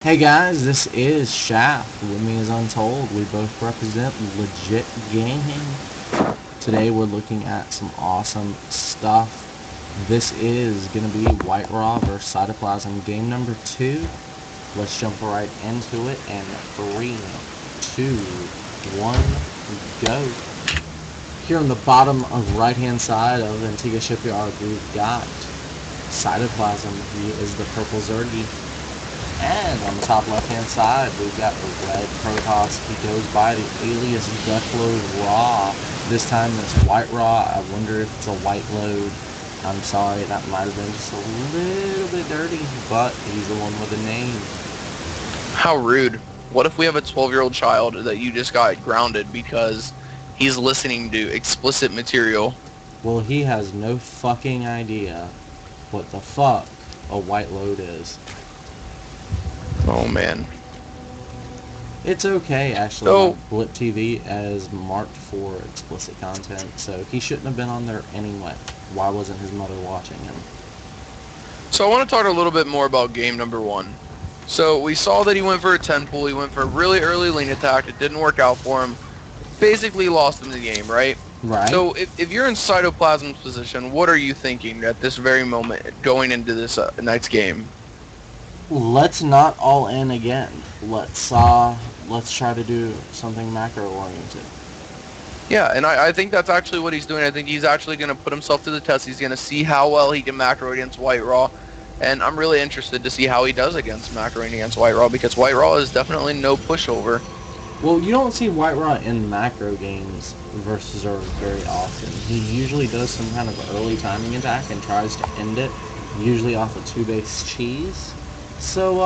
Hey guys, this is Shaft. With me is Untold. We both represent Legit Gaming. Today we're looking at some awesome stuff. This is going to be White Raw vs. Cytoplasm game number 2. Let's jump right into it in 3, 2, 1, go. Here on the bottom of right hand side of Antiga Shipyard we've got Cytoplasm. He is the purple Zergy. And on the top left-hand side, we've got the red Protoss. He goes by the alias Duckload Raw. This time it's White Raw. I wonder if it's a white load. I'm sorry, that might have been just a little bit dirty, but he's the one with the name. How rude. What if we have a 12-year-old child that you just got grounded because he's listening to explicit material? Well, he has no fucking idea what the fuck a white load is. Oh, man. It's okay, actually. So, Blip TV as marked for explicit content, so he shouldn't have been on there anyway. Why wasn't his mother watching him? So I want to talk a little bit more about game number 1. So we saw that he went for a 10 pull. He went for a really early lane attack. It didn't work out for him. Basically lost him the game, right? Right. So if you're in Cytoplasm's position, what are you thinking at this very moment going into this night's game? Let's not all in again. Let's try to do something macro-oriented. Yeah, and I think that's actually what he's doing. I think he's actually going to put himself to the test. He's going to see how well he can macro against White Raw. And I'm really interested to see how he does against macroing against White Raw, because White Raw is definitely no pushover. Well, you don't see White Raw in macro games versus Zerg very often. He usually does some kind of early timing attack and tries to end it, usually off a 2-base cheese. So,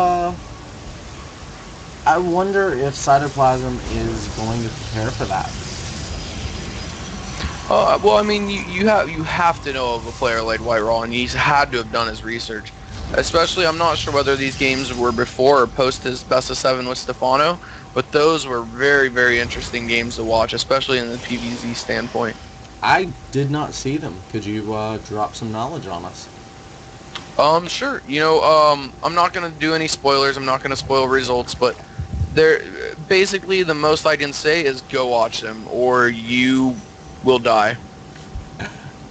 I wonder if Cytoplasm is going to prepare for that. Well, I mean, you have to know of a player like White Raw, and he's had to have done his research. Especially, I'm not sure whether these games were before or post his best of 7 with Stephano, but those were very, very interesting games to watch, especially in the PvZ standpoint. I did not see them. Could you drop some knowledge on us? Sure. I'm not gonna do any spoilers. I'm not gonna spoil results, but basically the most I can say is go watch them, or you will die.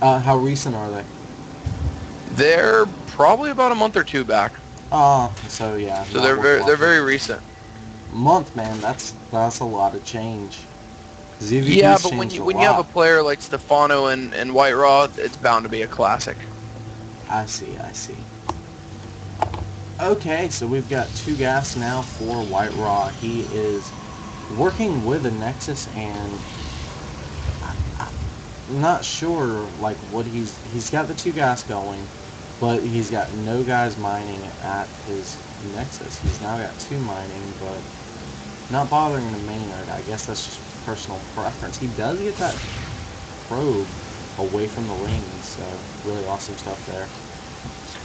How recent are they? They're probably about a month or 2 back. So yeah. So they're very recent. Month, man. That's a lot of change. Yeah, but when you have a player like Stephano and White Raw, it's bound to be a classic. I see. Okay, so we've got 2 gas now for White Raw. He is working with a Nexus, and I'm not sure like what he's got the 2 gas going, but he's got no guys mining at his Nexus. He's now got 2 mining, but not bothering the Maynard. I guess that's just personal preference. He does get that probe away from the rings, so really awesome stuff there.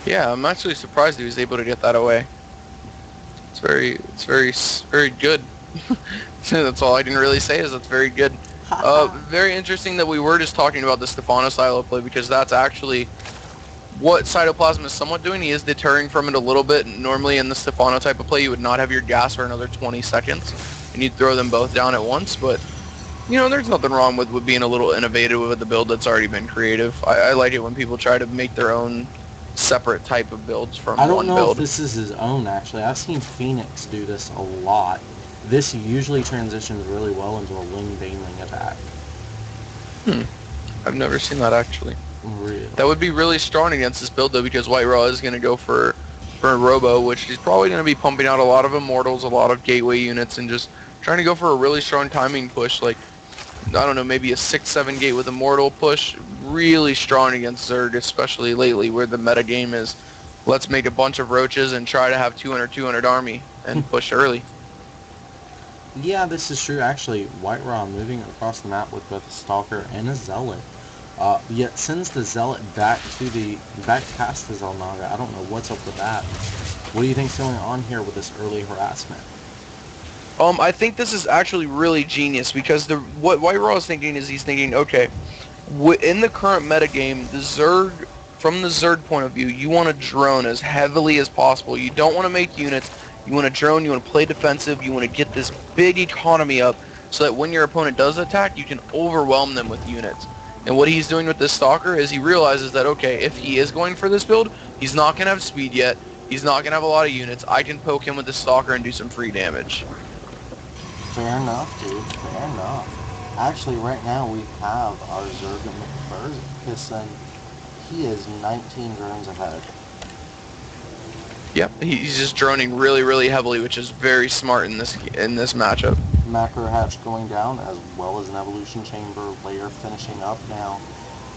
Yeah, I'm actually surprised he was able to get that away. It's very good. That's all I can really say is that's very good. Very interesting that we were just talking about the Stephano style of play, because that's actually what Cytoplasm is somewhat doing. He is deterring from it a little bit. Normally in the Stephano type of play, you would not have your gas for another 20 seconds, and you'd throw them both down at once, but there's nothing wrong with being a little innovative with the build that's already been creative. I like it when people try to make their own separate type of builds from one build. I don't know if this is his own, actually. I've seen Phoenix do this a lot. This usually transitions really well into a Ling-Baneling attack. I've never seen that, actually. Really? That would be really strong against this build, though, because White Raw is going to go for a Robo, which he's probably going to be pumping out a lot of Immortals, a lot of Gateway units, and just trying to go for a really strong timing push, like, I don't know, maybe a 6-7 gate with Immortal push. Really strong against Zerg, especially lately, where the meta game is, let's make a bunch of roaches and try to have 200 army and push early. Yeah, this is true. Actually, White Raw moving across the map with both a Stalker and a Zealot. Yet sends the Zealot back past the Zelnaga. I don't know what's up with that. What do you think's going on here with this early harassment? I think this is actually really genius, because what White Raw is thinking is he's thinking, okay, in the current metagame, from the Zerg point of view, you want to drone as heavily as possible. You don't want to make units. You want to drone, you want to play defensive, you want to get this big economy up so that when your opponent does attack, you can overwhelm them with units. And what he's doing with this Stalker is he realizes that, okay, if he is going for this build, he's not going to have speed yet, he's not going to have a lot of units, I can poke him with the Stalker and do some free damage. Fair enough, dude. Fair enough. Actually, right now we have our Zerg McPherson. He is 19 drones ahead. Yep, he's just droning really, really heavily, which is very smart in this matchup. Macro hatch going down, as well as an evolution chamber layer finishing up now.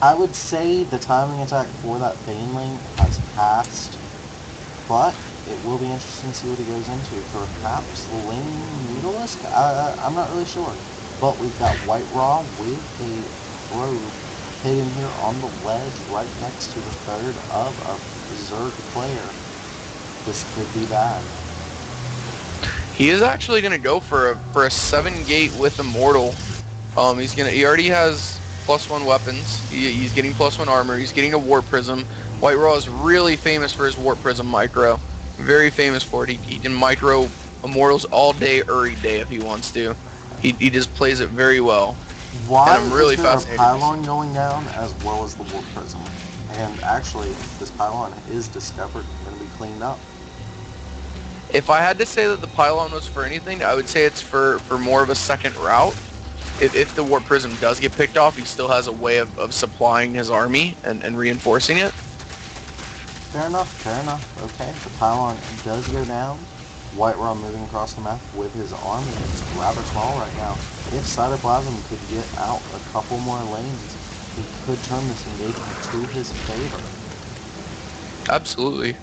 I would say the timing attack for that Baneling has passed, but it will be interesting to see what he goes into. Perhaps Ling Mutalisk? I'm not really sure. But we've got White Raw with a probe hidden here on the ledge right next to the third of a Zerg player. This could be bad. He is actually going to go for a 7-gate with Immortal. He already has +1 weapons. He's getting +1 armor. He's getting a Warp Prism. White Raw is really famous for his Warp Prism micro. Very famous for it. He can micro Immortals all day, every day if he wants to. He just plays it very well. Why and I'm really is there a fascinated. pylon going down as well as the Warp Prism? And actually, this pylon is discovered and going to be cleaned up. If I had to say that the pylon was for anything, I would say it's for more of a second route. If the Warp Prism does get picked off, he still has a way of supplying his army and reinforcing it. Fair enough, fair enough. Okay, the pylon does go down. White Raw moving across the map with his army. It's rather small right now. If Cytoplasm could get out a couple more lanes, he could turn this engagement to his favor. Absolutely.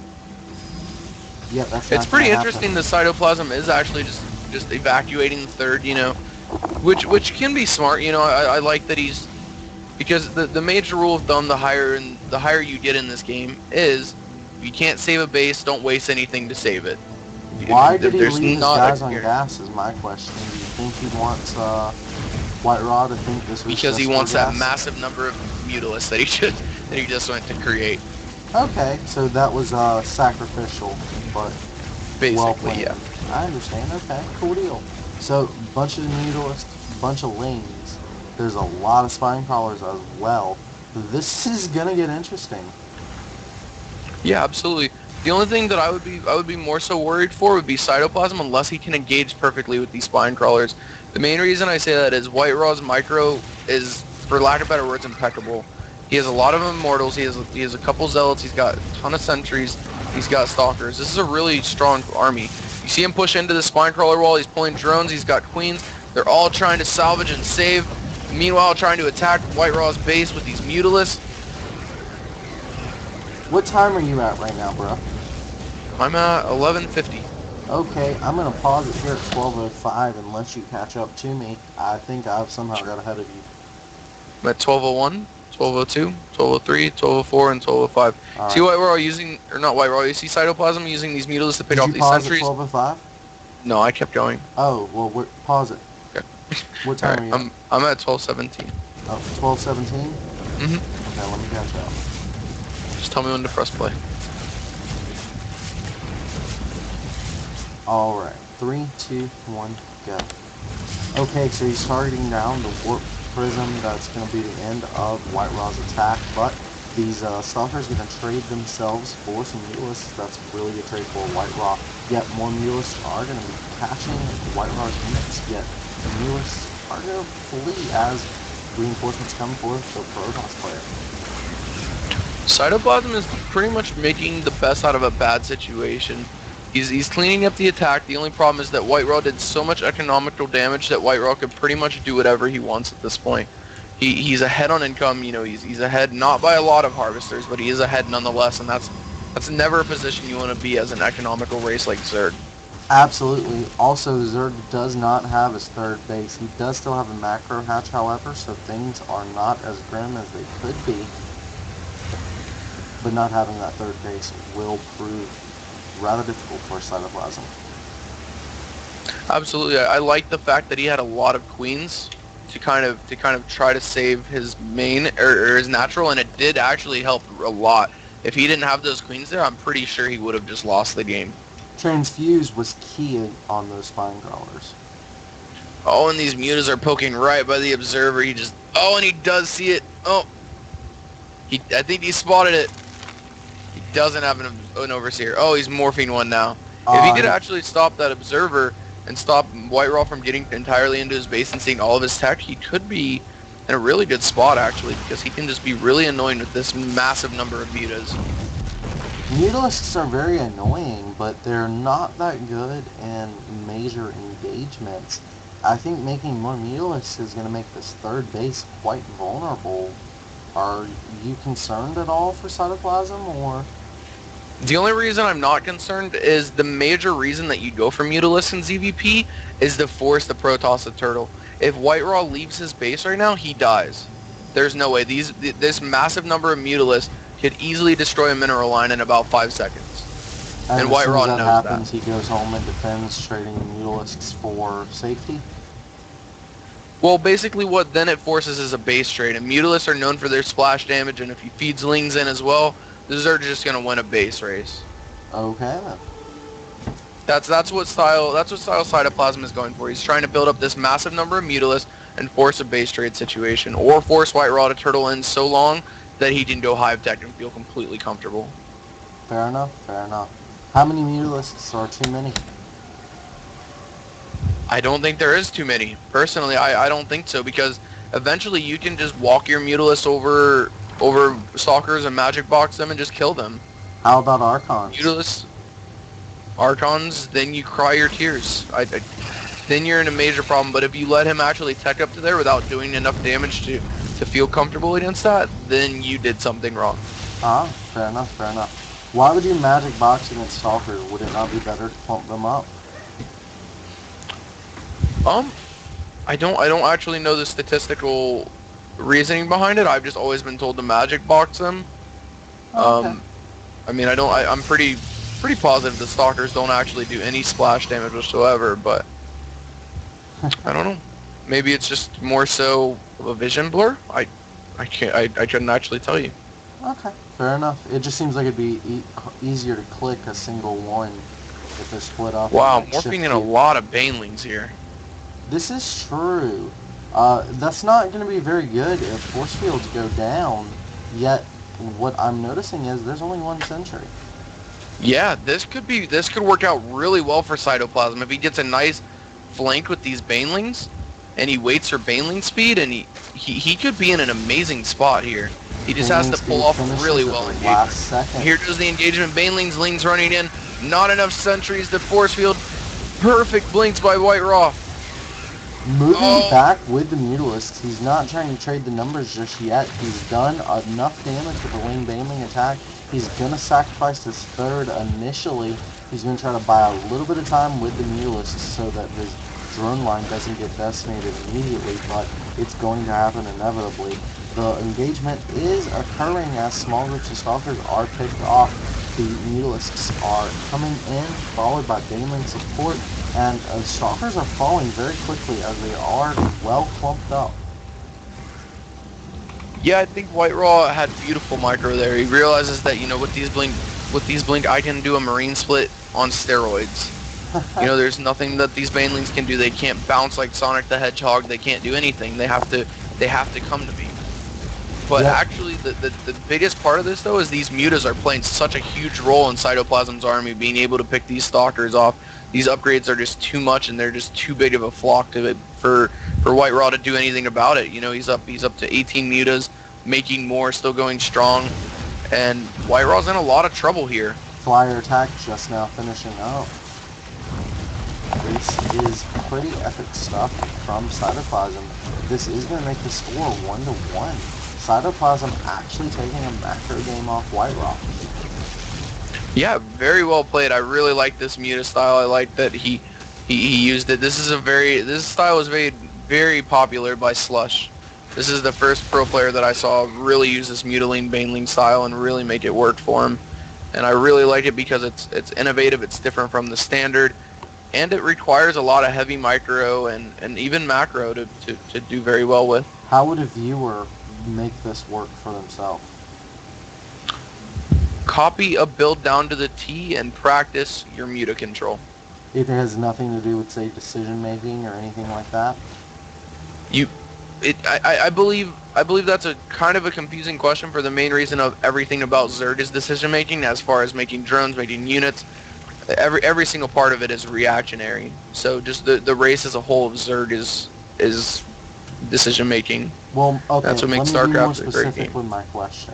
Yeah, that's It's pretty interesting the Cytoplasm is actually just evacuating the third, which can be smart. I like that he's, because the major rule of thumb, the higher you get in this game is, if you can't save a base, don't waste anything to save it. Why did he leave his guys on gas is my question. Do you think he wants White Raw to think this was because he just wants for that gas? massive number of Mutalists that he just went to create. Okay, so that was sacrificial, but Basically, well planned. yeah. I understand. Okay, cool deal. So, bunch of Mutalists, bunch of Lings. There's a lot of Spine Crawlers as well. This is gonna get interesting. Yeah, absolutely. The only thing that I would be more so worried for would be Cytoplasm, unless he can engage perfectly with these Spine Crawlers. The main reason I say that is White Raw's micro is, for lack of better words, impeccable. He has a lot of Immortals, he has a couple Zealots, he's got a ton of Sentries, he's got Stalkers. This is a really strong army. You see him push into the Spine Crawler wall, he's pulling drones, he's got Queens. They're all trying to salvage and save. Meanwhile, trying to attack White Raw's base with these Mutalists. What time are you at right now, bro? I'm at 11:50. Okay, I'm gonna pause it here at 12:05 and let you catch up to me. I think I've somehow got ahead of you. I'm at 12:01, 12:02, 12:03, 12:04, and 12:05. All See right. White Raw using, or not White Raw, you see Cytoplasm using these Mutalists to pick Did off you these pause sentries? at 12:05? No, I kept going. Oh, well, pause it. Okay. What time are you Alright, I'm at 12:17. Oh, 12:17? Mm-hmm. Okay, let me catch up. Just tell me when to press play. Alright, 3, 2, 1, go. Okay, so he's targeting down the Warp Prism. That's going to be the end of White Raw's attack, but these Stalkers are going to trade themselves for some Mutalists. That's a really good trade for White Raw. Yet more Mutalists are going to be catching White Raw's units, yet the Mutalists are going to flee as reinforcements come for the Protoss player. Cytoplasm is pretty much making the best out of a bad situation. He's cleaning up the attack. The only problem is that White Raw did so much economical damage that White Raw could pretty much do whatever he wants at this point. He's ahead on income, he's ahead not by a lot of harvesters, but he is ahead nonetheless, and that's never a position you want to be as an economical race like Zerg. Absolutely. Also, Zerg does not have his third base. He does still have a macro hatch, however, so things are not as grim as they could be. But not having that third base will prove rather difficult for Cytoplasm. Absolutely. I like the fact that he had a lot of queens to kind of try to save his main or his natural, and it did actually help a lot. If he didn't have those queens there, I'm pretty sure he would have just lost the game. Transfuse was key on those spine crawlers. Oh, and these mutas are poking right by the observer. He just... Oh, and he does see it. Oh. I think he spotted it. He doesn't have an overseer. Oh, he's morphing one now. If he could actually stop that observer and stop White Raw from getting entirely into his base and seeing all of his tech, he could be in a really good spot, actually, because he can just be really annoying with this massive number of mutas. Mutalisks are very annoying, but they're not that good in major engagements. I think making more Mutalisks is going to make this third base quite vulnerable. Are you concerned at all for Cytoplasm, or...? The only reason I'm not concerned is the major reason that you go for Mutalisks in ZVP is to force the Protoss the Turtle. If White Raw leaves his base right now, he dies. There's no way. This massive number of Mutalisks could easily destroy a mineral line in about 5 seconds. And White Raw knows that. As soon as that happens, he goes home and defends, trading Mutalisks for safety? Well, basically what then it forces is a base trade, and Mutalisks are known for their splash damage, and if he feeds Lings in as well, the Zerg are just going to win a base race. Okay, then. That's what style Cytoplasm is going for. He's trying to build up this massive number of Mutalisks and force a base trade situation, or force White Raw to turtle in so long that he can go hive tech and feel completely comfortable. Fair enough, fair enough. How many Mutalisks are too many? I don't think there is too many. Personally, I don't think so, because eventually you can just walk your Mutalisks over Stalkers and magic box them and just kill them. How about Archons? Mutalisks, Archons, then you cry your tears. Then you're in a major problem, but if you let him actually tech up to there without doing enough damage to feel comfortable against that, then you did something wrong. Fair enough, fair enough. Why would you magic box against Stalkers? Would it not be better to pump them up? I don't actually know the statistical reasoning behind it. I've just always been told to magic box them. Okay. I mean, I'm pretty positive the Stalkers don't actually do any splash damage whatsoever, but I don't know. Maybe it's just more so of a vision blur. I couldn't actually tell you. Okay, fair enough. It just seems like it'd be easier to click a single one if they're split up. Wow, morphing in a lot of Banelings here. This is true. That's not going to be very good if force fields go down, yet what I'm noticing is there's only one sentry. Yeah, this could work out really well for Cytoplasm if he gets a nice flank with these Banelings, and he waits for Baneling speed, and he could be in an amazing spot here. He just has to pull off really well engagement. Here goes the engagement. Banelings, Lings running in. Not enough sentries. The force field. Perfect blinks by White Raw. Moving back with the Mutalisks, he's not trying to trade the numbers just yet. He's done enough damage with the Ling-Baneling attack. He's going to sacrifice his third initially. He's going to try to buy a little bit of time with the Mutalisks so that his drone line doesn't get decimated immediately, but it's going to happen inevitably. The engagement is occurring as small groups of Stalkers are picked off. The Mutalisks are coming in, followed by Baneling support, and Stalkers are falling very quickly as they are well clumped up. Yeah, I think White Raw had beautiful micro there. He realizes that, with these blink, I can do a marine split on steroids. There's nothing that these Banelings can do. They can't bounce like Sonic the Hedgehog. They can't do anything. They have to come to me. But actually, the biggest part of this, though, is these mutas are playing such a huge role in Cytoplasm's army, being able to pick these Stalkers off. These upgrades are just too much, and they're just too big of a flock for White Raw to do anything about it. He's up to 18 mutas, making more, still going strong, and White Raw's in a lot of trouble here. Flyer attack just now finishing up. This is pretty epic stuff from Cytoplasm. This is going to make the score 1-1. Cytoplasm actually taking a macro game off White Raw. Yeah, very well played. I really like this Muta style. I like that he used it. This style is very, very popular by Slush. This is the first pro player that I saw really use this Muta-Ling-Baneling style and really make it work for him. And I really like it because it's innovative, it's different from the standard, and it requires a lot of heavy micro and even macro to do very well with. How would a viewer make this work for themselves? Copy a build down to the T and practice your Muta control. It has nothing to do with, say, decision making or anything like that. I believe that's a kind of a confusing question for the main reason of everything about Zerg is decision making, as far as making drones, making units. Every single part of it is reactionary. So just the race as a whole of Zerg is decision making. Well, okay, That's what makes let me be more StarCraft a great specific game. with my question.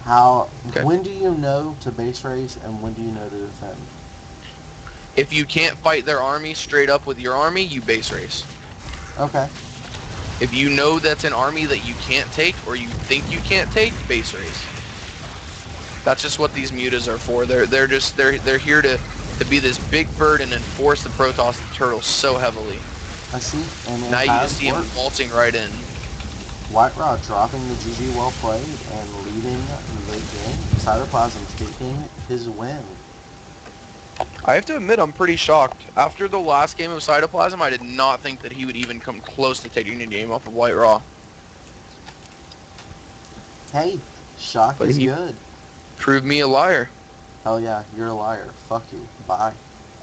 How? Okay. When do you know to base race and when do you know to defend? If you can't fight their army straight up with your army, you base race. Okay. If you know that's an army that you can't take or you think you can't take, base race. That's just what these mutas are for. They're here to be this big bird and enforce the Protoss and Turtles so heavily. I see. And it Now you has just see them worked. waltzing right in. White Rod dropping the GG well played and leading the game. Cytoplasm taking his win. I have to admit, I'm pretty shocked. After the last game of Cytoplasm, I did not think that he would even come close to taking the game off of White Raw. Hey, shock But is he- good. Prove me a liar. Hell yeah, you're a liar. Fuck you. Bye.